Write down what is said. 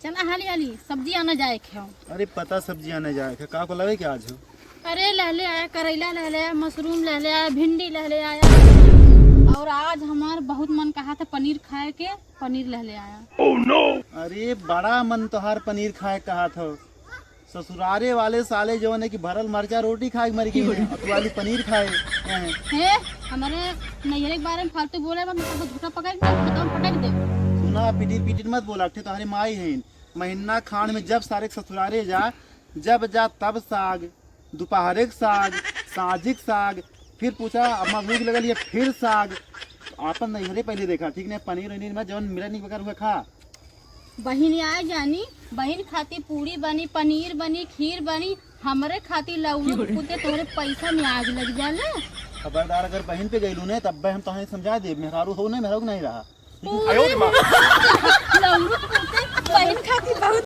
चना हाली हाली सब्जी आना जाए खाओ। अरे पता सब्जी आने जाए का को लगे क्या आज हो? अरे ले ले आया, करेला ले ले आया, मशरूम ले ले आया, भिंडी ले ले आया। और आज हमार बहुत मन कहा था पनीर खाए के, पनीर ले ले आया। oh, no! अरे बड़ा मन तोहार पनीर खाए कहा था। ससुरारे वाले साले जो है कि भरल मरचा रोटी खाए मर गई है, और तू वाली पनीर खाए हे हमारे नैहरे के बारे में फालतू बोले मत, तो झूठा पकड़ के खत्म पटक दे। सुना पिटीर पिटीर मत बोला थे तुम्हारी माई है। महीना खान में जब सारे ससुरारे जा, जब जा तब साग, दोपहर साग, साजिक साग, फिर पूछा अम्मा भूख लगल है फिर साग। आपन नैहरे पहले देखा ठीक नहीं, पनीर वनीर में जवन मिला नहीं बकर हुआ खा। बहिन आए जानी, बहिन खाती पूरी बनी, पनीर बनी, खीर बनी, हमरे खाती लौड़ी पुते तोरे पैसा में आग लग जाला। खबरदार अगर बहन पे गईलू ने तब हम तुम्हें समझा दे, मेहरारू हो नहीं मेहरारू नहीं रहा। लौड़ी पुते बहिन खाती बहुत